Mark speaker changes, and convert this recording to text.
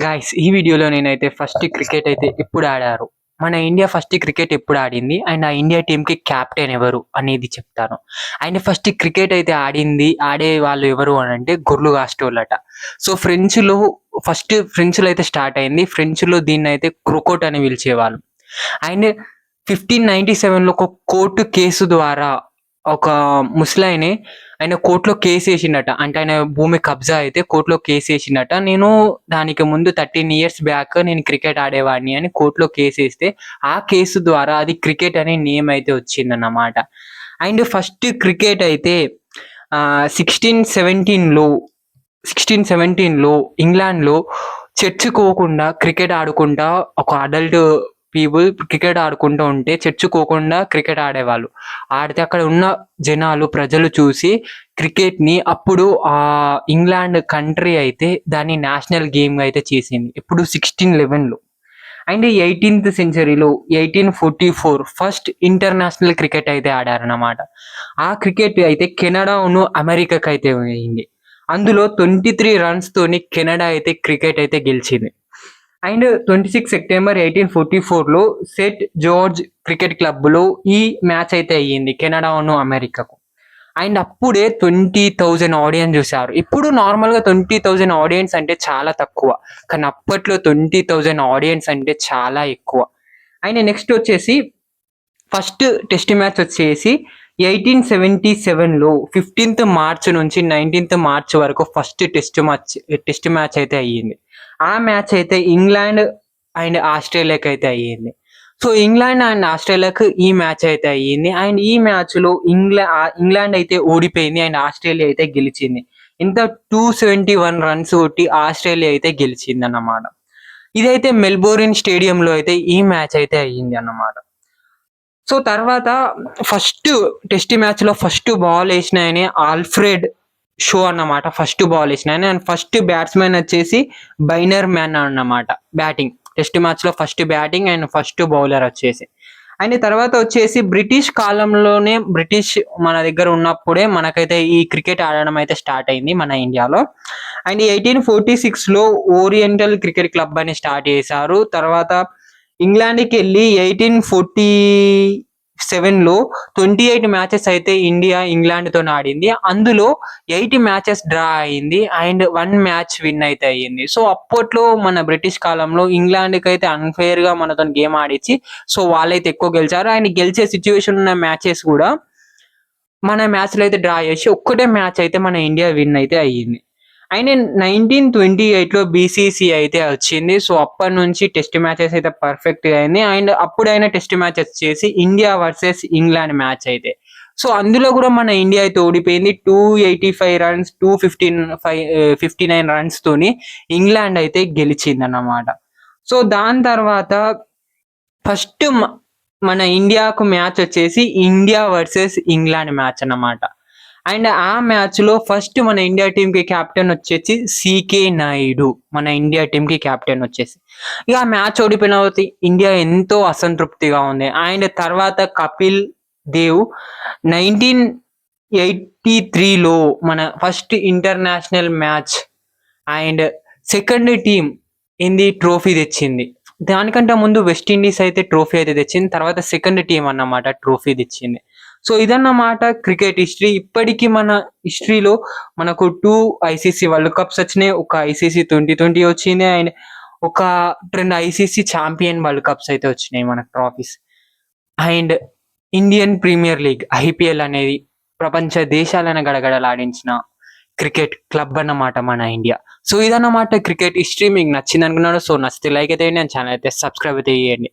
Speaker 1: Guys ఈ వీడియోలో నేనైతే ఫస్ట్ క్రికెట్ అయితే ఎప్పుడు ఆడారు, మన ఇండియా ఫస్ట్ క్రికెట్ ఎప్పుడు ఆడింది అండ్ ఆ ఇండియా టీంకి క్యాప్టెన్ ఎవరు అనేది చెప్తాను. అండ్ ఫస్ట్ క్రికెట్ అయితే ఆడే వాళ్ళు ఎవరు అని అంటే గొర్లు కాస్టోళ్ళట. సో ఫ్రెంచ్లో అయితే స్టార్ట్ అయింది. ఫ్రెంచ్లో దీన్ని అయితే క్రొకోట్ అని పిలిచేవాళ్ళు. అండ్ 1597లో ఒక కోర్టు కేసు ద్వారా ఒక ముసలాయనే ఆయన కోర్టులో కేసు వేసిండట. అంటే ఆయన భూమి కబ్జా అయితే కోర్టులో కేసు వేసిండట. నేను దానికి ముందు 13 ఇయర్స్ బ్యాక్ నేను క్రికెట్ ఆడేవాడిని అని కోర్టులో కేసు వేస్తే ఆ కేసు ద్వారా అది క్రికెట్ అనే నేమ్ అయితే వచ్చిందన్నమాట. అండ్ ఫస్ట్ క్రికెట్ అయితే 1617లో ఇంగ్లాండ్లో చర్చికోకుండా క్రికెట్ ఆడుకుంటా ఒక అడల్ట్ పీపుల్ క్రికెట్ ఆడుకుంటూ ఉంటే చర్చికోకుండా క్రికెట్ ఆడేవాళ్ళు. ఆడితే అక్కడ ఉన్న ప్రజలు చూసి క్రికెట్ని అప్పుడు ఇంగ్లాండ్ కంట్రీ అయితే దాన్ని నేషనల్ గేమ్ అయితే చేసింది. ఇప్పుడు 1611లో. అండ్ 18th సెంచరీలో 1844 ఫస్ట్ ఇంటర్నేషనల్ క్రికెట్ అయితే ఆడారన్నమాట. ఆ క్రికెట్ అయితే కెనడాను అమెరికాకి అయితే అయింది. అందులో 23 రన్స్ తోని కెనడా అయితే క్రికెట్ అయితే గెలిచింది. అండ్ 26 సెప్టెంబర్ 1844లో సెట్ జార్జ్ క్రికెట్ క్లబ్లో ఈ మ్యాచ్ అయితే అయ్యింది కెనడాను అమెరికాకు. అండ్ అప్పుడే 20,000 ఆడియన్స్ చూశారు. ఇప్పుడు నార్మల్గా 20,000 ఆడియన్స్ అంటే చాలా తక్కువ, కానీ అప్పట్లో 20,000 ఆడియన్స్ అంటే చాలా ఎక్కువ. అండ్ నెక్స్ట్ వచ్చేసి ఫస్ట్ టెస్ట్ మ్యాచ్ వచ్చేసి 1877లో 15th మార్చ్ నుంచి 19th మార్చ్ వరకు ఫస్ట్ టెస్ట్ మ్యాచ్ అయితే అయ్యింది. ఆ మ్యాచ్ అయితే ఇంగ్లాండ్ అండ్ ఆస్ట్రేలియాకి అయితే అయ్యింది. సో ఇంగ్లాండ్ అండ్ ఆస్ట్రేలియాకు ఈ మ్యాచ్ అయితే అయ్యింది. అండ్ ఈ మ్యాచ్లో ఇంగ్లాండ్ అయితే ఓడిపోయింది అండ్ ఆస్ట్రేలియా అయితే గెలిచింది. ఇంత 271 రన్స్ కొట్టి ఆస్ట్రేలియా అయితే గెలిచింది అన్నమాట. ఇదైతే మెల్బోర్న్ స్టేడియంలో అయితే ఈ మ్యాచ్ అయితే అయ్యింది అన్నమాట. సో తర్వాత ఫస్ట్ టెస్ట్ మ్యాచ్లో ఫస్ట్ బాల్ వేసిన ఆయన ఆల్ఫ్రెడ్ షో అన్నమాట. ఫస్ట్ బాల్ వేసిన ఆయన అండ్ ఫస్ట్ బ్యాట్స్మెన్ వచ్చేసి బైనర్ మ్యాన్ అన్నమాట. బ్యాటింగ్ టెస్ట్ మ్యాచ్లో first batting and first bowler వచ్చేసి. అండ్ తర్వాత వచ్చేసి బ్రిటిష్ కాలంలోనే బ్రిటిష్ మన దగ్గర ఉన్నప్పుడే మనకైతే ఈ క్రికెట్ ఆడడం అయితే స్టార్ట్ అయింది మన ఇండియాలో. అండ్ 1846లో ఓరియంటల్ క్రికెట్ క్లబ్ అని స్టార్ట్ చేశారు. తర్వాత ఇంగ్లాండ్కి వెళ్ళి 1847లో 28 మ్యాచెస్ అయితే ఇండియా ఇంగ్లాండ్తో ఆడింది. అందులో 8 మ్యాచెస్ డ్రా అయింది అండ్ 1 మ్యాచ్ విన్ అయితే అయ్యింది. సో అప్పట్లో మన బ్రిటిష్ కాలంలో ఇంగ్లాండ్కి అయితే అన్ఫేర్గా మనతో గేమ్ ఆడించి సో వాళ్ళైతే ఎక్కువ గెలిచారు. అండ్ గెలిచే సిచ్యువేషన్ ఉన్న మ్యాచెస్ కూడా మన మ్యాచ్లో అయితే డ్రా చేసి ఒక్కటే మ్యాచ్ అయితే మన ఇండియా విన్ అయితే అయ్యింది. అండ్ 1928లో బీసీసీ అయితే వచ్చింది. సో అప్పటి నుంచి టెస్ట్ మ్యాచెస్ అయితే పర్ఫెక్ట్గా అయింది. అండ్ అప్పుడైనా టెస్ట్ మ్యాచెస్ చేసి ఇండియా వర్సెస్ ఇంగ్లాండ్ మ్యాచ్ అయితే. సో అందులో కూడా మన ఇండియా అయితే ఓడిపోయింది. 285 రన్స్ 59 రన్స్ తోని ఇంగ్లాండ్ అయితే గెలిచింది అన్నమాట. సో దాని తర్వాత ఫస్ట్ మన ఇండియాకు మ్యాచ్ వచ్చేసి ఇండియా వర్సెస్ ఇంగ్లాండ్ మ్యాచ్ అన్నమాట. అండ్ ఆ మ్యాచ్లో ఫస్ట్ మన ఇండియా టీంకి క్యాప్టెన్ వచ్చేసి సికే నాయుడు మన ఇండియా టీంకి క్యాప్టెన్ వచ్చేసి. ఇక ఆ మ్యాచ్ ఓడిపోయిన ఇండియా ఎంతో అసంతృప్తిగా ఉంది. అండ్ తర్వాత కపిల్ దేవ్ 1983లో మన first international match and second team ఏంది ట్రోఫీ తెచ్చింది. దానికంటే ముందు వెస్టిండీస్ అయితే ట్రోఫీ అయితే తెచ్చింది. తర్వాత సెకండ్ టీం అన్నమాట ట్రోఫీ తెచ్చింది. సో ఇదన్నమాట క్రికెట్ హిస్టరీ. ఇప్పటికీ మన హిస్టరీలో మనకు 2 ఐసీసీ వరల్డ్ కప్స్ వచ్చినాయి, ఒక ఐసీసీ 2020 వచ్చింది అండ్ ఒక 2 ఐసీసీ ఛాంపియన్ వరల్డ్ కప్స్ అయితే వచ్చినాయి మనకు trophies. And Indian Premier League IPL అనేది ప్రపంచ దేశాలను గడగడలాడించిన క్రికెట్ క్లబ్ అన్నమాట మన ఇండియా. సో ఇదన్నమాట క్రికెట్ హిస్టరీ. మీకు నచ్చింది అనుకున్నాను. సో నచ్చితే లైక్ అయితే ఛానల్ అయితే సబ్స్క్రైబ్ అయితే చేయండి.